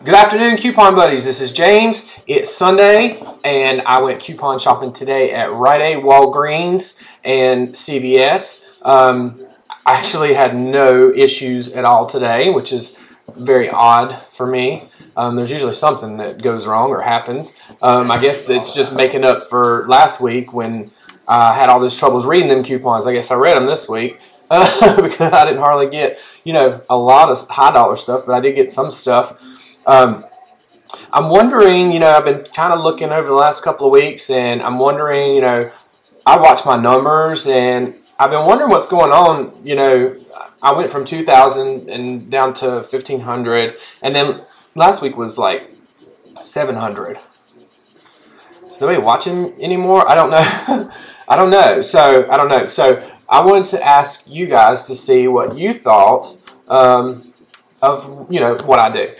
Good afternoon, coupon buddies. This is James. It's Sunday, and I went coupon shopping today at Rite, Walgreens, and CVS. I actually had no issues at all today, which is very odd for me. There's usually something that goes wrong or happens. I guess it's just making up for last week when I had all those troubles reading them coupons. I guess I read them this week because I didn't hardly get, a lot of high dollar stuff, but I did get some stuff. I'm wondering, I've been kind of looking over the last couple of weeks, and I'm wondering, I watch my numbers, and I've been wondering what's going on. I went from 2,000 and down to 1,500, and then last week was like 700. Is nobody watching anymore? I don't know. I don't know. So I wanted to ask you guys to see what you thought of what I do.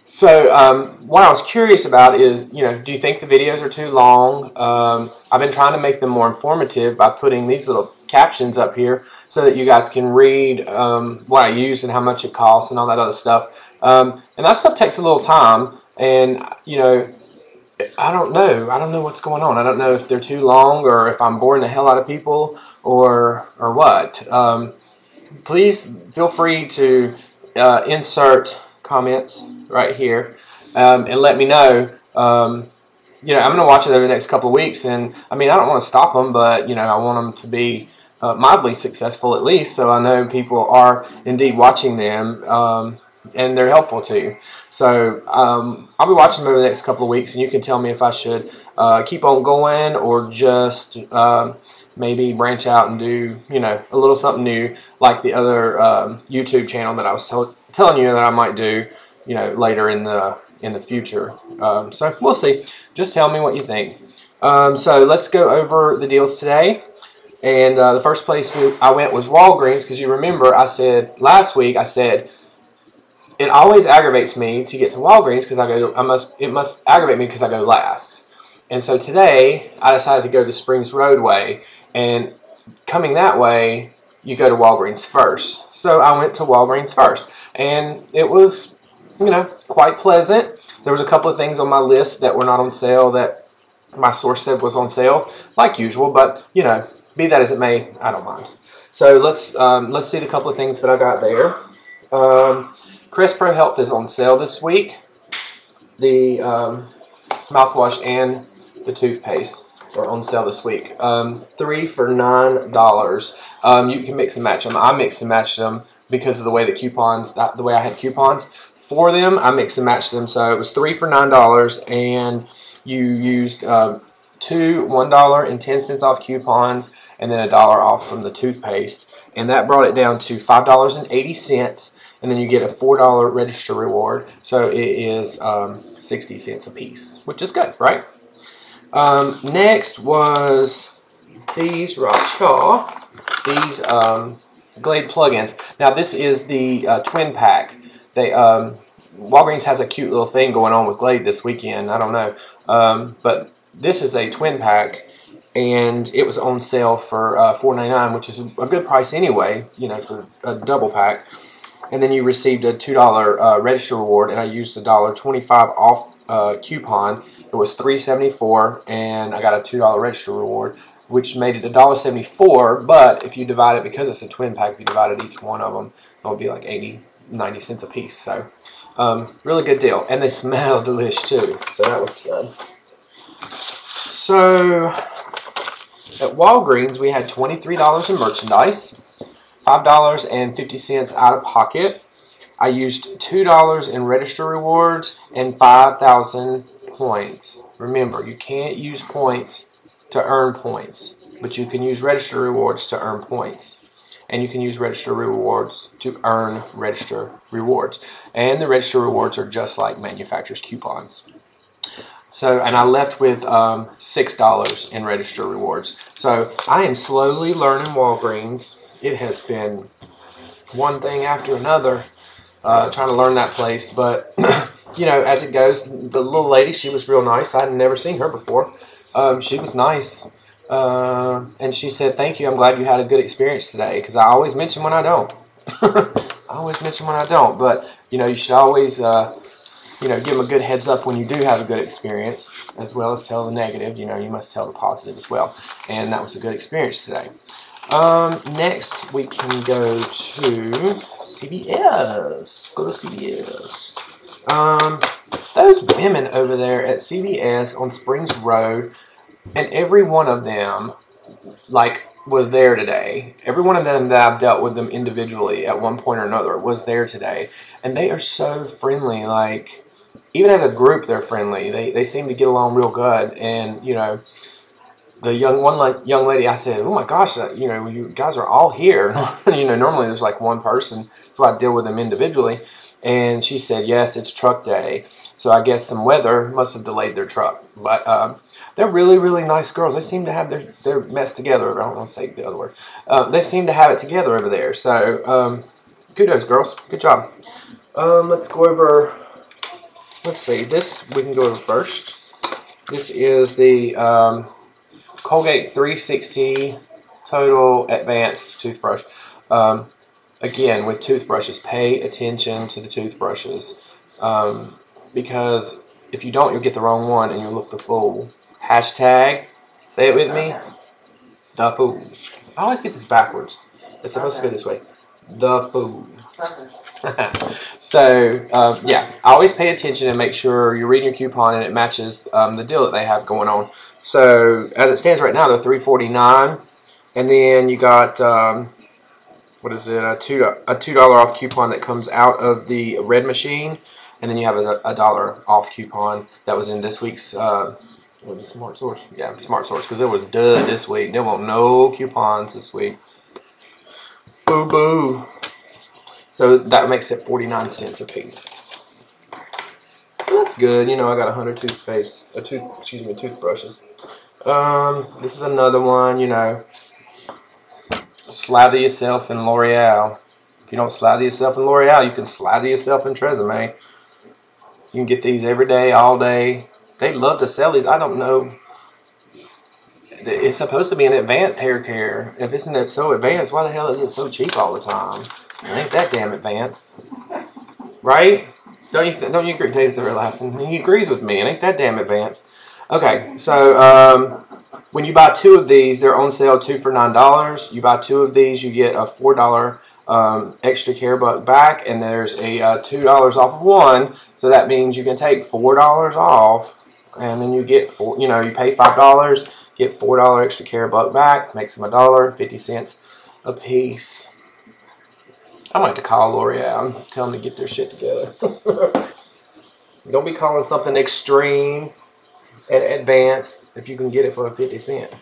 So what I was curious about is, do you think the videos are too long? I've been trying to make them more informative by putting these little captions up here so that you guys can read what I use and how much it costs and all that other stuff. And that stuff takes a little time, and I don't know. I don't know what's going on. I don't know if they're too long or if I'm boring the hell out of people or what. Please feel free to insert comments right here and let me know. I'm going to watch it over the next couple of weeks, and I don't want to stop them, but I want them to be mildly successful at least, so I know people are indeed watching them and they're helpful to you. So I'll be watching them over the next couple of weeks, and you can tell me if I should keep on going or just maybe branch out and do a little something new, like the other YouTube channel that I was telling you that I might do later in the future. So we'll see. Just tell me what you think. So let's go over the deals today. And the first place I went was Walgreens, because you remember I said last week, it always aggravates me to get to Walgreens because it must aggravate me because I go last. And so today I decided to go the Springs Roadway, and coming that way you go to Walgreens first. So I went to Walgreens first, and it was quite pleasant. There was a couple of things on my list that were not on sale that my source said was on sale, like usual, but be that as it may, I don't mind. So let's see the couple of things that I got there. Crest Pro Health is on sale this week. The mouthwash and the toothpaste are on sale this week. 3 for $9. You can mix and match them. I mix and match them because of the way the way I had coupons for them. I mix and match them, so it was 3 for $9, and you used 2 $1.10 off coupons, and then $1 off from the toothpaste, and that brought it down to $5.80, and then you get a $4 register reward, so it is 60 cents a piece, which is good, right? Next was these these Glade plugins. Now this is the twin pack. Walgreens has a cute little thing going on with Glade this weekend. I don't know, but this is a twin pack, and it was on sale for $4.99, which is a good price anyway, for a double pack. And then you received a $2 register reward, and I used a $1.25 off coupon. It was $3.74, and I got a $2 register reward, which made it $1.74. But if you divide it, because it's a twin pack, if you divided each one of them, it would be like 90 cents a piece. So really good deal, and they smell delish too, so that was good. So at Walgreens we had $23 in merchandise, $5.50 out of pocket. I used $2 in register rewards and 5,000 points. Remember, you can't use points to earn points, but you can use register rewards to earn points. And you can use register rewards to earn register rewards. And the register rewards are just like manufacturer's coupons. So, and I left with $6 in register rewards. So I am slowly learning Walgreens. It has been one thing after another, trying to learn that place. But, as it goes, the little lady, she was real nice. I had never seen her before. She was nice. And she said, "Thank you. I'm glad you had a good experience today." Because I always mention when I don't. I always mention when I don't. But, you should always you know, give them a good heads up when you do have a good experience, as well as tell the negative. You know, you must tell the positive as well. And that was a good experience today. Next, we can go to CVS. Go to CVS. Those women over there at CVS on Springs Road, and every one of them, like, was there today. Every one of them that I've dealt with them individually at one point or another was there today. And they are so friendly. Like, even as a group, they're friendly. They seem to get along real good. And, you know, the young lady, I said, oh my gosh, you know, you guys are all here. You know, normally there's like one person, so I deal with them individually. And she said, yes, it's truck day. So I guess some weather must have delayed their truck. But they're really, really nice girls. They seem to have their mess together. I don't want to say the other word. They seem to have it together over there. So kudos, girls. Good job. Let's go over, let's see, this we can go over first. This is the Colgate 360 Total Advanced Toothbrush. Again, with toothbrushes, pay attention to the toothbrushes. Because if you don't, you'll get the wrong one and you'll look the fool. Hashtag, say it with me, the fool. I always get this backwards. It's supposed to go this way. The fool. So, yeah, I always pay attention and make sure you're reading your coupon and it matches the deal that they have going on. So, as it stands right now, they're $3.49. And then you got, what is it, a $2 off coupon that comes out of the red machine. And then you have a $1 off coupon that was in this week's, was it Smart Source? Yeah, Smart Source, because it was dud this week. There won't no coupons this week. Boo boo. So that makes it 49 cents a piece. Well, that's good. You know, I got 100 toothbrushes. This is another one, you know. Slather yourself in L'Oreal. If you don't slather yourself in L'Oreal, you can slather yourself in Tresemme. You can get these every day, all day. They love to sell these. I don't know. It's supposed to be an advanced hair care. If it's not so advanced, why the hell is it so cheap all the time? It ain't that damn advanced. Right? Don't you agree? David's over laughing. He agrees with me. It ain't that damn advanced. Okay, so when you buy 2 of these, they're on sale 2 for $9. You buy 2 of these, you get a $4 extra care buck back, and there's a $2 off of 1. So that means you can take $4 off, and then you get you pay $5, get $4 extra care buck back, makes them $1.50 a piece. I might have to call L'Oreal and tell them to get their shit together. Don't be calling something extreme and advanced if you can get it for 50 cents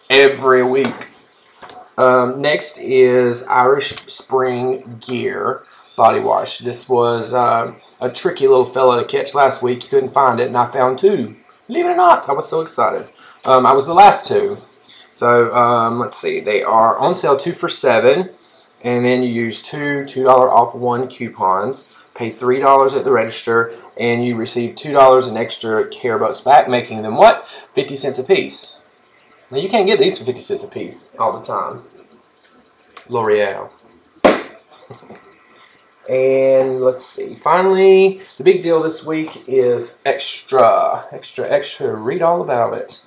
every week. Next is Irish Spring Gear body wash. This was a tricky little fella to catch last week. You couldn't find it, and I found 2. Believe it or not, I was so excited. I was the last 2. So let's see. They are on sale 2 for $7, and then you use $2 off 1 coupons. Pay $3 at the register, and you receive $2 in extra care bucks back, making them what? 50 cents a piece. Now you can't get these for 50 cents a piece all the time. L'Oreal. And let's see. Finally, the big deal this week is extra. Read all about it.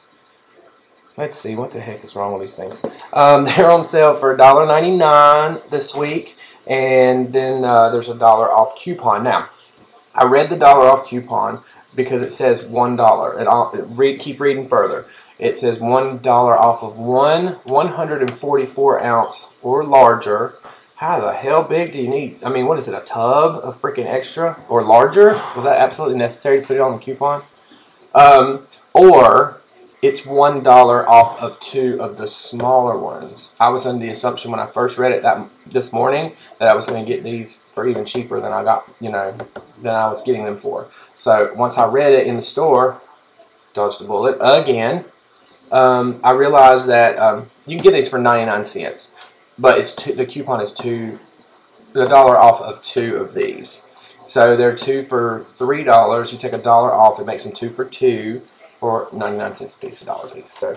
Let's see. What the heck is wrong with these things? They're on sale for $1.99 this week. And then there's a $1 off coupon. Now, I read the $1 off coupon because it says $1. Keep reading further. It says $1 off of 144 ounce or larger. How the hell big do you need? I mean, what is it, a tub of freaking extra or larger? Was that absolutely necessary to put it on the coupon? Or it's $1 off of 2 of the smaller ones. I was under the assumption when I first read it this morning that I was going to get these for even cheaper than I got, than I was getting them for. So once I read it in the store, dodged the bullet again. I realized that you can get these for 99 cents, but the coupon is $1 off of 2 of these. So they're 2 for $3. You take $1 off, it makes them 2 for 2 for 99 cents a piece, $1 a piece. So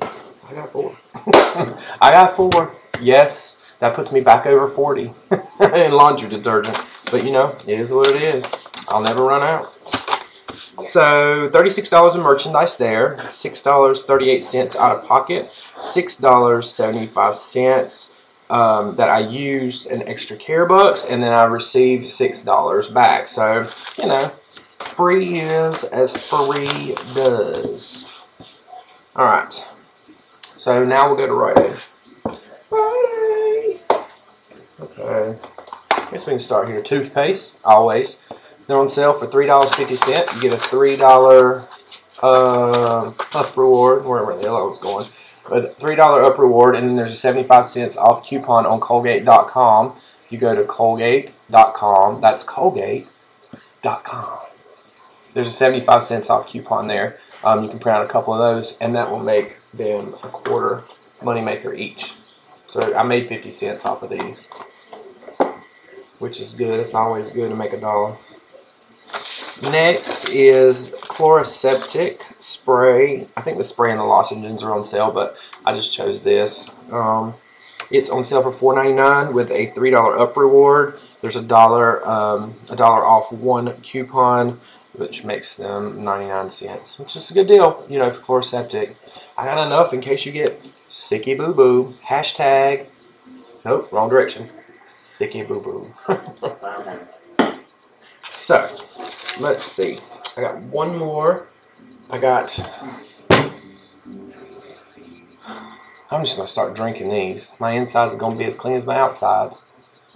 I got 4. I got 4. Yes, that puts me back over 40 in laundry detergent. But it is what it is. I'll never run out. So $36 in merchandise there, $6.38 out of pocket, $6.75 that I used in extra care bucks, and then I received $6 back. So, you know, free is as free does. All right. So now we'll go to Rite Aid. Rite Aid. Okay. I guess we can start here. Toothpaste, always. They're on sale for $3.50. You get a $3 up reward, wherever the hell I was going. A $3 up reward, and then there's a 75 cents off coupon on Colgate.com. You go to Colgate.com. That's Colgate.com. There's a 75 cents off coupon there. You can print out a couple of those, and that will make them a quarter moneymaker each. So I made 50 cents off of these, which is good. It's always good to make $1. Next is Chloraseptic spray. I think the spray and the lozenges are on sale, but I just chose this. It's on sale for $4.99 with a $3 up reward. There's a dollar off one coupon, which makes them 99 cents, which is a good deal, you know, for Chloraseptic. I got enough in case you get sicky boo boo. Hashtag, nope, wrong direction. Sicky boo boo. So, let's see. I got one more. I'm just going to start drinking these. My insides are going to be as clean as my outsides.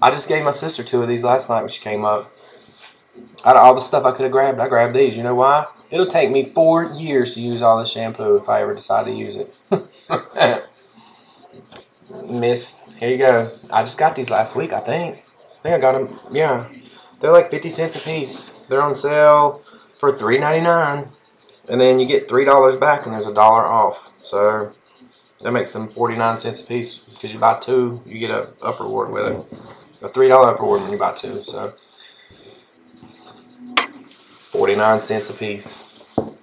I just gave my sister 2 of these last night when she came up. Out of all the stuff I could have grabbed, I grabbed these. You know why? It'll take me 4 years to use all this shampoo if I ever decide to use it. Miss, here you go. I just got these last week, I think. I think I got them, yeah. They're like 50 cents a piece. They're on sale for $3.99. And then you get $3 back and there's $1 off. So that makes them 49 cents a piece. Because you buy 2, you get a up reward with it. A $3 up reward when you buy 2. So 49 cents a piece.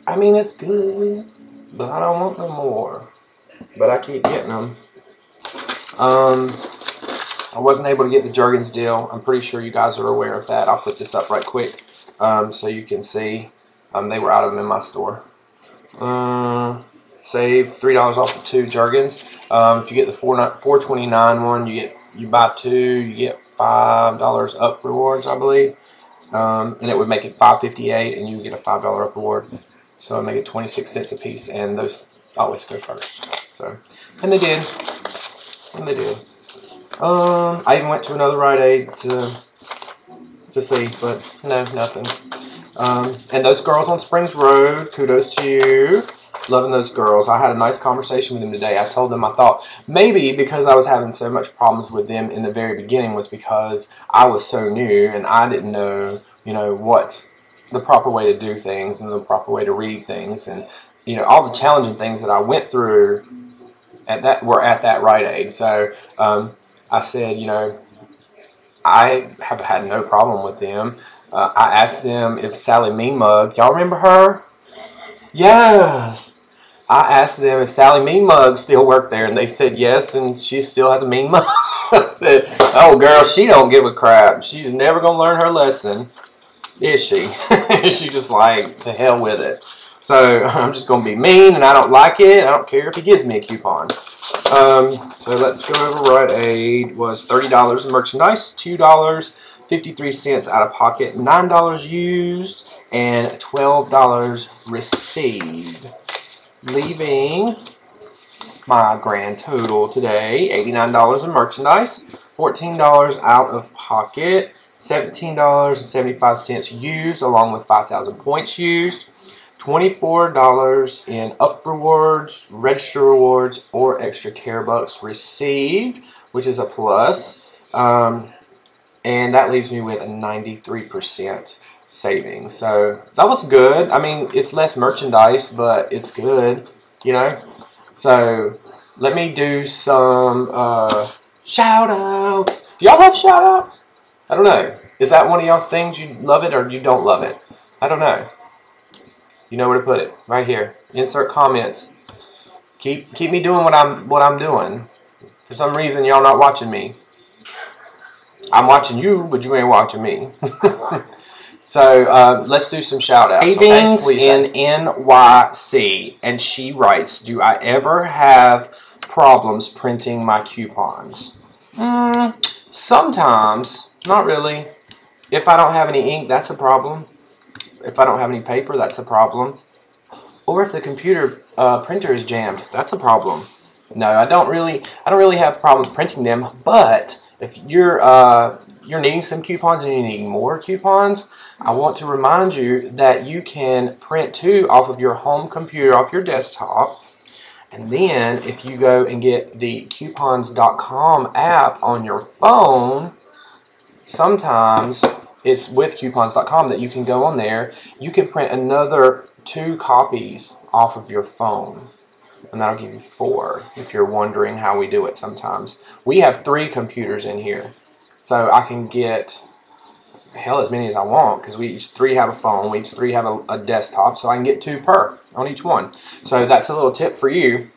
I mean, it's good, but I don't want no more. But I keep getting them. I wasn't able to get the Jergens deal. I'm pretty sure you guys are aware of that. I'll put this up right quick so you can see. They were out of them in my store. Save $3 off of 2 Jergens. If you get the $4.29 one, you buy 2, you get $5 up rewards, I believe. And it would make it $5.58, and you get a $5 up reward. So I make it 26 cents a piece, and those always go first. So, and they did. And they did. I even went to another Rite Aid to see, but no, nothing. And those girls on Springs Road, kudos to you. Loving those girls. I had a nice conversation with them today. I told them I thought maybe because I was having so much problems with them in the very beginning was because I was so new and I didn't know, you know, what the proper way to do things and the proper way to read things, and you know, all the challenging things that I went through were at that Rite Aid. So I said, you know, I have had no problem with them. I asked them if Sally Mean Mug, y'all remember her? Yes. I asked them if Sally Mean Mug still worked there, and they said yes, and she still has a mean mug. I said, oh girl, she don't give a crap. She's never going to learn her lesson, is she? She just like, to hell with it. So I'm just going to be mean, and I don't like it. I don't care if he gives me a coupon. So let's go over Rite Aid. Was $30 in merchandise, $2.53 out of pocket, $9 used, and $12 received. Leaving my grand total today, $89 in merchandise, $14 out of pocket, $17.75 used, along with 5,000 points used, $24 in up rewards, register rewards, or extra care bucks received, which is a plus. And that leaves me with a 93% savings. So that was good. I mean, it's less merchandise, but it's good, you know. So let me do some shout outs. Do y'all have shout outs? I don't know. Is that one of y'all's things? You love it or you don't love it? I don't know. You know where to put it. Right here. Insert comments. Keep me doing what I'm doing. For some reason y'all not watching me. I'm watching you, but you ain't watching me. So let's do some shout outs. Savings in NYC. And she writes, do I ever have problems printing my coupons? Sometimes. Not really. If I don't have any ink, that's a problem. If I don't have any paper, that's a problem. Or if the computer printer is jammed, that's a problem. No, I don't really have problems printing them. But if you're needing some coupons and you need more coupons, I want to remind you that you can print too off of your home computer, off your desktop. And then if you go and get the coupons.com app on your phone, sometimes it's with coupons.com that you can go on there. You can print another 2 copies off of your phone. And that'll give you 4 if you're wondering how we do it sometimes. We have 3 computers in here. So I can get, hell, as many as I want because we each 3 have a phone. We each 3 have a desktop. So I can get 2 per on each one. So that's a little tip for you.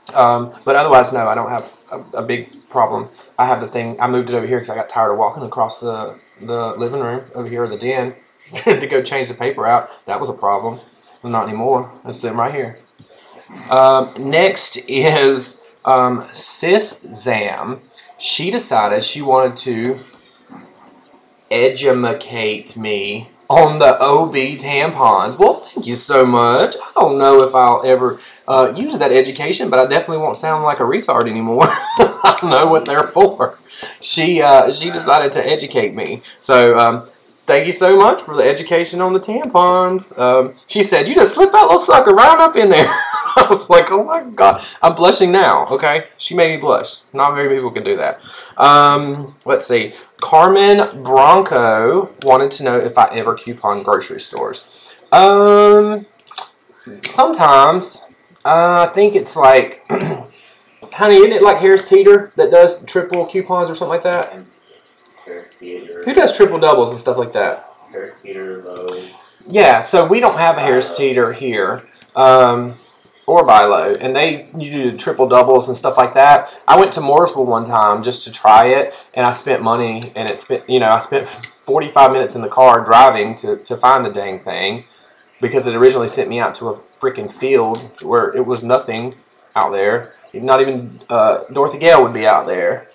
But otherwise, no, I don't have a big problem. I have the thing, I moved it over here because I got tired of walking across the living room over here, the den, to go change the paper out. That was a problem. Well, not anymore. It's sitting right here. Next is Sis Zam. She decided she wanted to educate me on the OB tampons. Well, thank you so much. I don't know if I'll ever use that education, but I definitely won't sound like a retard anymore. I don't know what they're for. She decided to educate me. So thank you so much for the education on the tampons. She said, you just slip that little sucker right up in there. I was like, oh my God. I'm blushing now, okay? She made me blush. Not very many people can do that. Let's see. Carmen Bronco wanted to know if I ever coupon grocery stores. Sometimes. I think it's like, honey, isn't it like Harris Teeter that does triple coupons or something like that? Harris Teeter. Who does triple doubles and stuff like that? Harris Teeter, Lowe's. Yeah, so we don't have a Harris Teeter here. Or Bilo, and you do triple doubles and stuff like that. I went to Mooresville one time just to try it, and I spent money, and I spent 45 minutes in the car driving to find the dang thing, because it originally sent me out to a freaking field where it was nothing out there. Not even Dorothy Gale would be out there.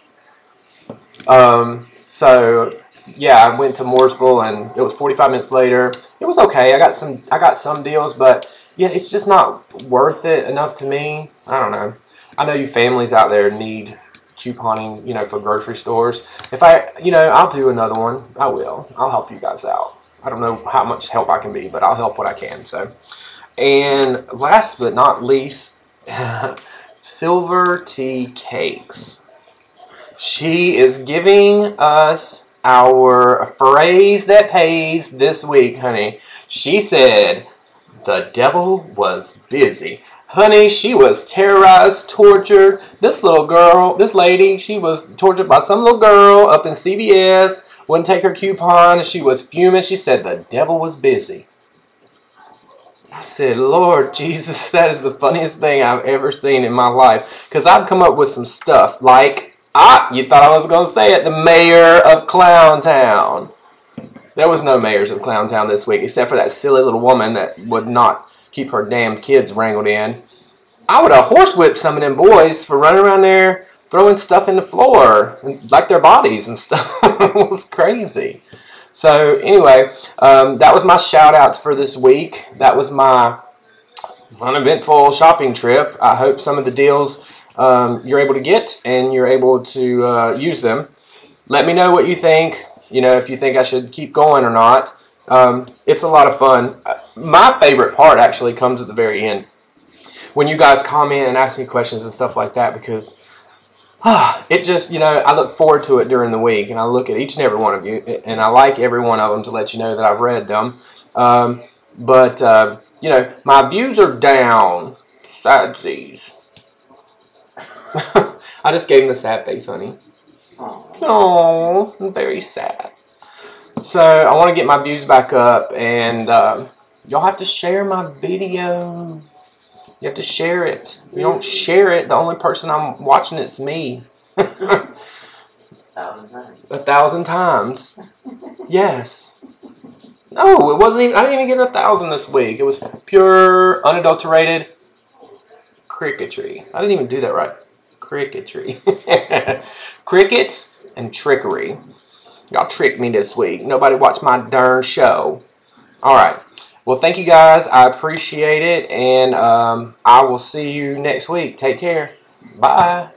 So yeah, I went to Mooresville, and it was 45 minutes later. It was okay. I got some deals, but yeah, it's just not worth it enough to me. I don't know. I know you families out there need couponing, for grocery stores. If I'll do another one. I will. I'll help you guys out. I don't know how much help I can be, but I'll help what I can. So, and last but not least, Silver Tea Cakes. She is giving us our phrase that pays this week, honey. She said, the devil was busy. Honey, she was terrorized, tortured. This lady, she was tortured by some little girl up in CVS. Wouldn't take her coupon. She was fuming. She said the devil was busy. I said, Lord Jesus, that is the funniest thing I've ever seen in my life. Because I've come up with some stuff like, you thought I was going to say it, the mayor of Clowntown. There was no mayors of Clowntown this week, except for that silly little woman that would not keep her damn kids wrangled in. I would have horsewhipped some of them boys for running around there throwing stuff in the floor, like their bodies and stuff. It was crazy. So anyway, that was my shout-outs for this week. That was my uneventful shopping trip. I hope some of the deals you're able to get and you're able to use them. Let me know what you think. If you think I should keep going or not. It's a lot of fun. My favorite part actually comes at the very end. When you guys comment and ask me questions and stuff like that, because it just, I look forward to it during the week, and I look at each and every one of you, and I like every one of them to let you know that I've read them. But my views are down. Sadsies. I just gave him the sad face, honey. Oh, I'm very sad. So I want to get my views back up, and y'all have to share my video. You have to share it. If you don't share it, the only person I'm watching it's me. 1,000 times. 1,000 times. Yes. No, it wasn't even. I didn't even get 1,000 this week. It was pure, unadulterated cricketry. I didn't even do that right. Cricketry. Crickets and trickery. Y'all tricked me this week. Nobody watched my darn show. All right. Well, thank you guys. I appreciate it. And I will see you next week. Take care. Bye.